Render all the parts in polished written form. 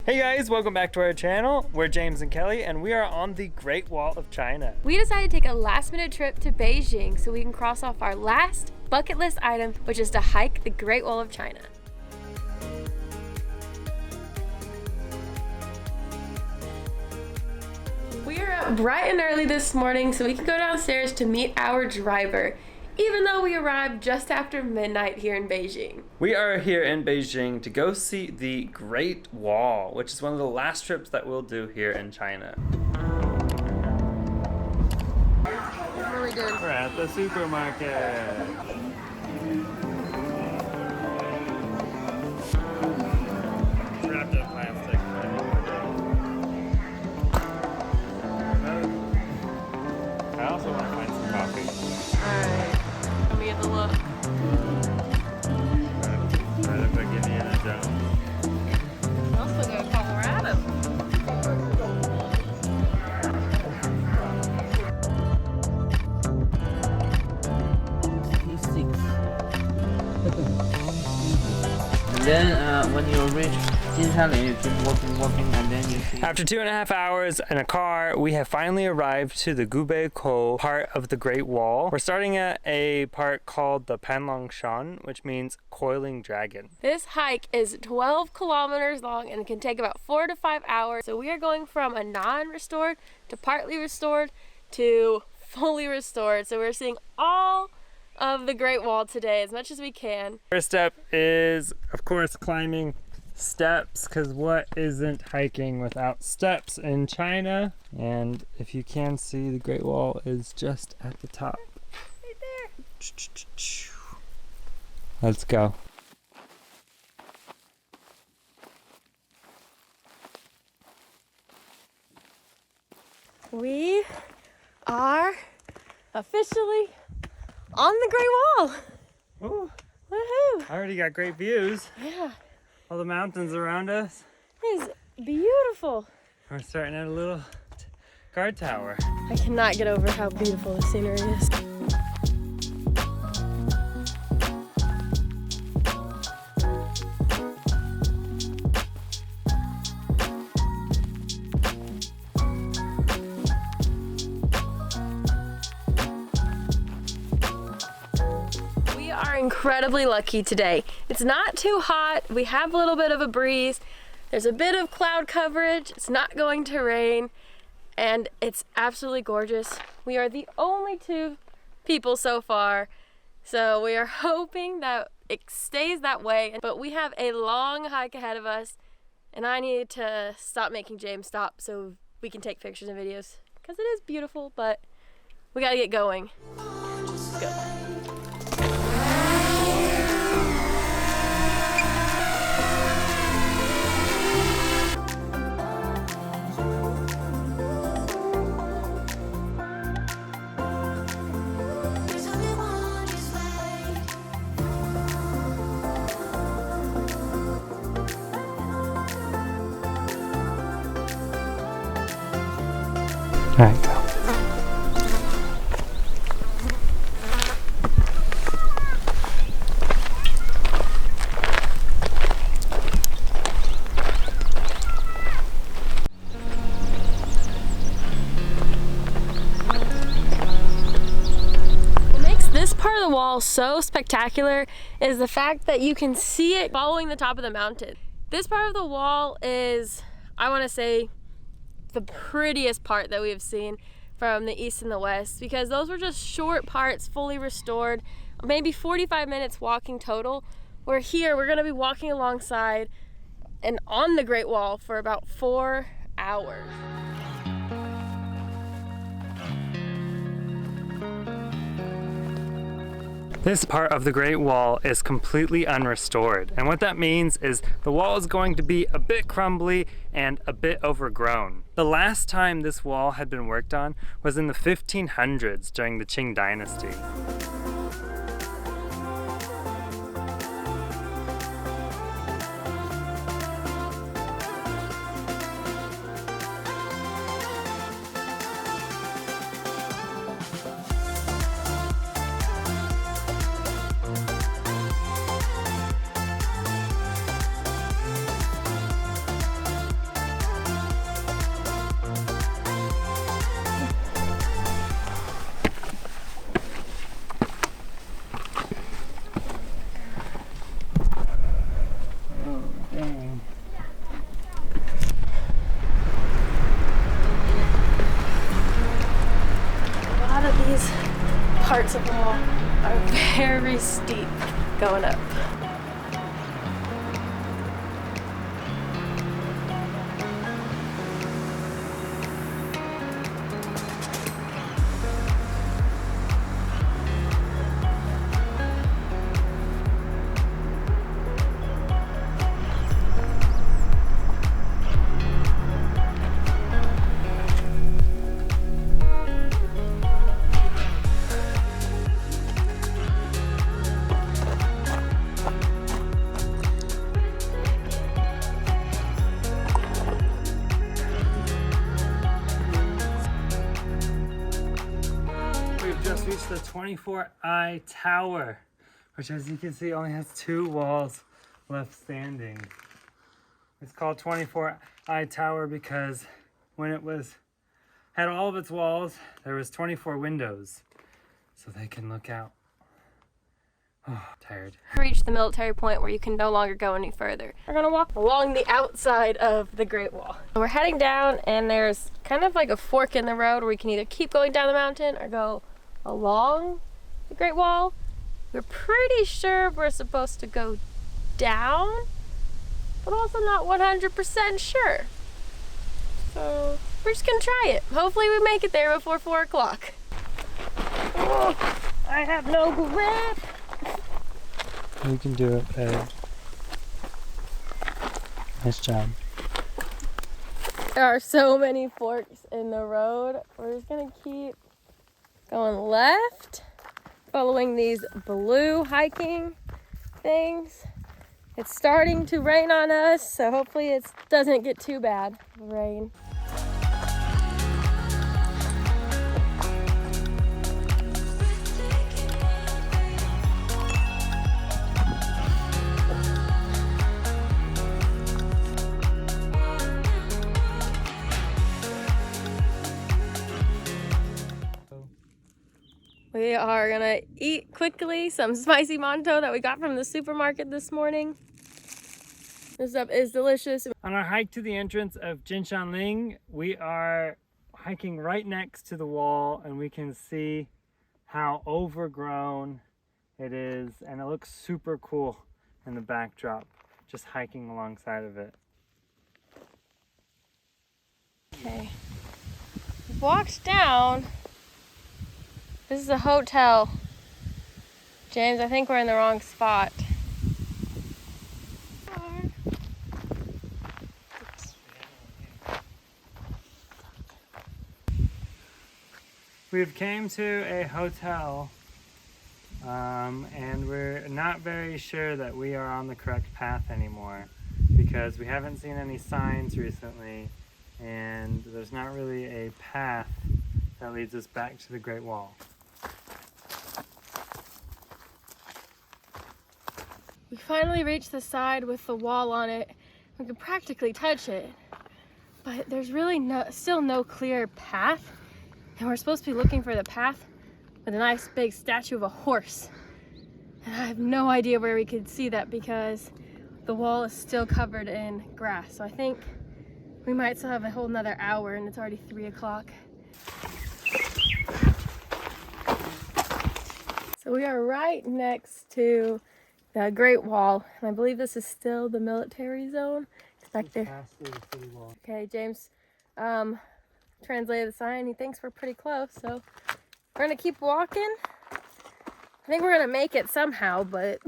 Hey guys, welcome back to our channel. We're James and Kelly and we are on the Great Wall of China. We decided to take a last minute trip to Beijing so we can cross off our last bucket list item, which is to hike the Great Wall of China. We are up bright and early this morning so we can go downstairs to meet our driver, even though we arrived just after midnight here in Beijing. We are here in Beijing to go see the Great Wall, which is one of the last trips that we'll do here in China. What are we doing? We're at the supermarket. Wrapped in plastic. I also want to find some coffee. Alright, let me get the look. Right up like Indiana Jones. Also got Colorado. And then when you reach Jinshanling, you keep walking, and then you see. After 2.5 hours in a car, we have finally arrived to the Gubeikou part of the Great Wall. We're starting at a part called the Panlongshan, which means coiling dragon. This hike is 12 kilometers long and can take about 4 to 5 hours. So we are going from a non-restored to partly restored to fully restored. So we're seeing all of the Great Wall today as much as we can. First step is, of course, climbing steps, because what isn't hiking without steps in China? And if you can see, the Great Wall is just at the top. Right there. Let's go. We are officially on the Great Wall. Ooh, Woohoo! I already got great views. Yeah, All the mountains around us. it is beautiful. We're starting at a little guard tower. I cannot get over how beautiful the scenery is. We are incredibly lucky today. It's not too hot. We have a little bit of a breeze. There's a bit of cloud coverage. It's not going to rain. And it's absolutely gorgeous. We are the only 2 people so far, so we are hoping that it stays that way. But we have a long hike ahead of us, and I need to stop making James stop so we can take pictures and videos, because it is beautiful, but we gotta get going. Let's go. All right, go. What makes this part of the wall so spectacular is the fact that you can see it following the top of the mountain. This part of the wall is, I want to say, the prettiest part that we have seen from the east and the west, because those were just short parts, fully restored, maybe 45 minutes walking total. Where here we're going to be walking alongside and on the Great Wall for about 4 hours. This part of the Great Wall is completely unrestored, and what that means is the wall is going to be a bit crumbly and a bit overgrown. The last time this wall had been worked on was in the 1500s during the Qing Dynasty. very steep going up. The 24-eye tower, which as you can see only has 2 walls left standing. It's called 24-eye tower because when it had all of its walls, there was 24 windows, so they can look out. Oh, tired. We reached the military point where you can no longer go any further. We're gonna walk along the outside of the Great Wall. We're heading down, and there's kind of like a fork in the road where we can either keep going down the mountain or go along the Great Wall. We're pretty sure we're supposed to go down, but also not 100% sure. So we're just gonna try it. Hopefully we make it there before 4 o'clock. Oh, I have no grip. You can do it, babe. Nice job. There are so many forks in the road. We're just gonna keep going left, following these blue hiking things. It's starting to rain on us, so hopefully it doesn't get too bad, the rain. We are gonna eat quickly some spicy mantou that we got from the supermarket this morning. This stuff is delicious. On our hike to the entrance of Jinshanling, we are hiking right next to the wall, and we can see how overgrown it is, and it looks super cool in the backdrop, just hiking alongside of it. Okay, we've walked down. This is a hotel. James, I think we're in the wrong spot. We've came to a hotel, and we're not very sure that we are on the correct path anymore because we haven't seen any signs recently, and there's not really a path that leads us back to the Great Wall. We finally reached the side with the wall on it. We can practically touch it, but there's really still no clear path. And we're supposed to be looking for the path with a nice big statue of a horse. And I have no idea where we could see that because the wall is still covered in grass. So I think we might still have a whole nother hour, and it's already 3 o'clock. So we are right next to the Great Wall, and I believe this is still the military zone. It's back there. Okay, James translated the sign. He thinks we're pretty close, so we're gonna keep walking. I think we're gonna make it somehow, but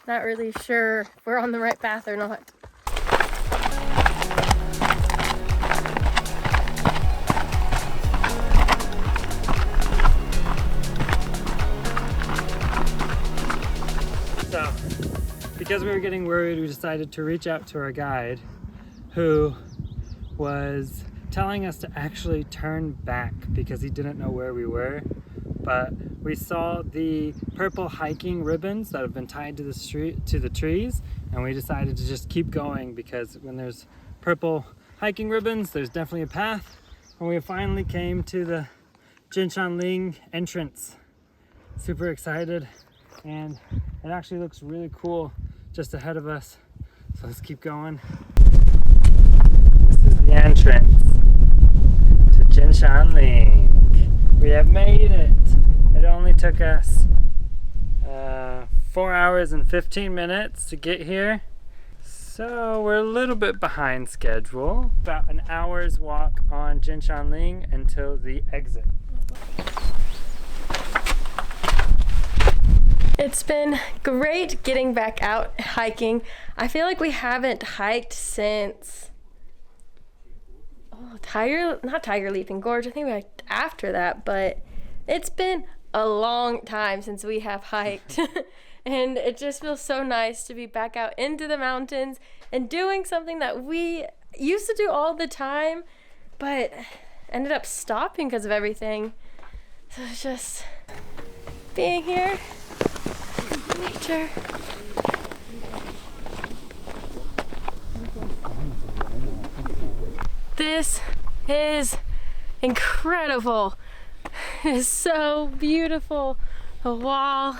not really sure if we're on the right path or not. So, because we were getting worried, we decided to reach out to our guide, who was telling us to actually turn back because he didn't know where we were. But we saw the purple hiking ribbons that have been tied to the trees, and we decided to just keep going because when there's purple hiking ribbons, there's definitely a path. And we finally came to the Jinshanling entrance. Super excited, and it actually looks really cool just ahead of us. So let's keep going. This is the entrance to Jinshanling. We have made it. It only took us 4 hours and 15 minutes to get here. So we're a little bit behind schedule. About an hour's walk on Jinshanling until the exit. It's been great getting back out hiking. I feel like we haven't hiked since not Tiger Leaping Gorge. I think we hiked after that, but it's been a long time since we have hiked. And it just feels so nice to be back out into the mountains and doing something that we used to do all the time, but ended up stopping because of everything. So it's just being here, nature. This is incredible. It is so beautiful. The wall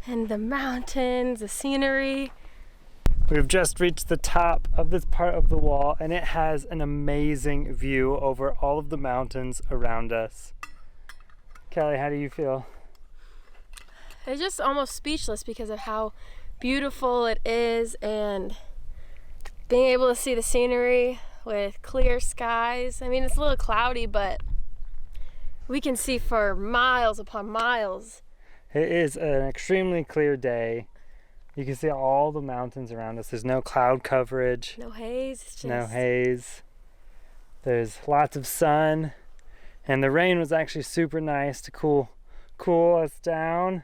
and the mountains, the scenery. We've just reached the top of this part of the wall, and it has an amazing view over all of the mountains around us. Kelly, how do you feel? It's just almost speechless because of how beautiful it is, and being able to see the scenery with clear skies. I mean, it's a little cloudy, but we can see for miles upon miles. It is an extremely clear day. You can see all the mountains around us. There's no cloud coverage. No haze. It's just... No haze. There's lots of sun. And the rain was actually super nice to cool us down.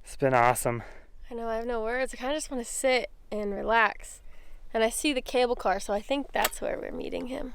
It's been awesome. I know, I have no words. I kind of just want to sit and relax. And I see the cable car, so I think that's where we're meeting him.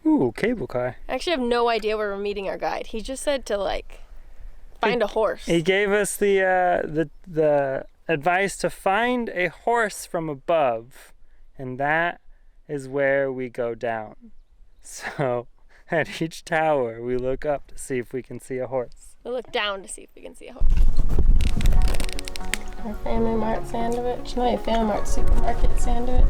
Ooh, cable car. I actually have no idea where we're meeting our guide. He just said to find a horse. He gave us the advice to find a horse from above, and that is where we go down. So at each tower we look up to see if we can see a horse. We'll look down to see if we can see a horse. Our Family Mart sandwich. No, your Family Mart supermarket sandwich.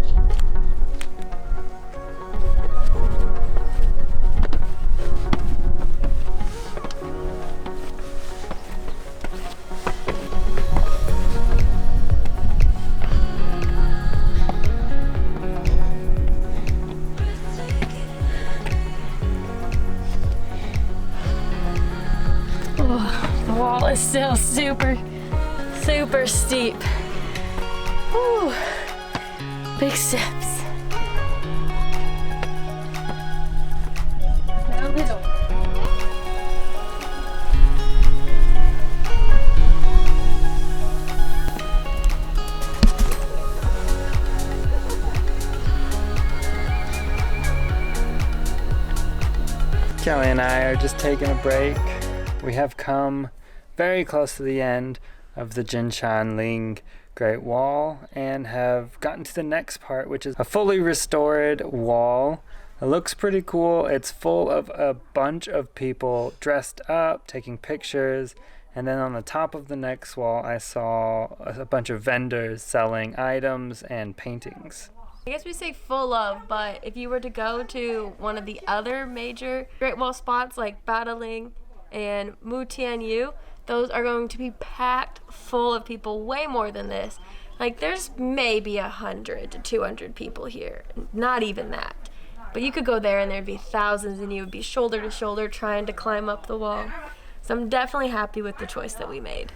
The wall is still super steep. Whew. Big steps. Now little. Kelly and I are just taking a break. We have come very close to the end of the Jinshanling Great Wall and have gotten to the next part, which is a fully restored wall. It looks pretty cool. It's full of a bunch of people dressed up, taking pictures, and then on the top of the next wall I saw a bunch of vendors selling items and paintings. I guess we say full of, but if you were to go to one of the other major Great Wall spots like Badaling and Mutianyu, those are going to be packed full of people, way more than this. Like, there's maybe 100 to 200 people here, not even that. But you could go there and there'd be thousands and you would be shoulder to shoulder trying to climb up the wall. So I'm definitely happy with the choice that we made.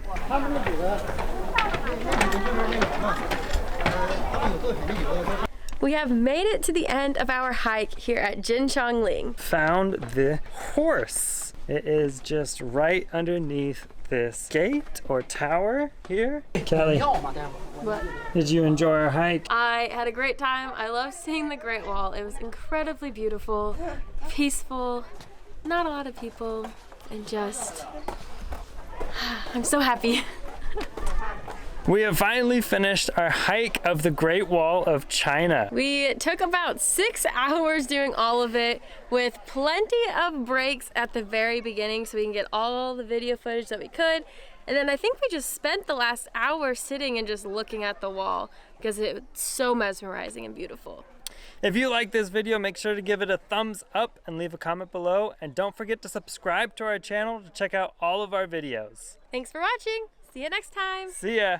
We have made it to the end of our hike here at Jinshanling. Found the horse. It is just right underneath this gate or tower here. Kelly, What? did you enjoy our hike? I had a great time. I love seeing the Great Wall. It was incredibly beautiful, peaceful, not a lot of people, and just, I'm so happy. We have finally finished our hike of the Great Wall of China. We took about 6 hours doing all of it with plenty of breaks at the very beginning so we can get all the video footage that we could. And then I think we just spent the last hour sitting and just looking at the wall because it's so mesmerizing and beautiful. If you like this video, make sure to give it a thumbs up and leave a comment below. And don't forget to subscribe to our channel to check out all of our videos. Thanks for watching. See you next time. See ya.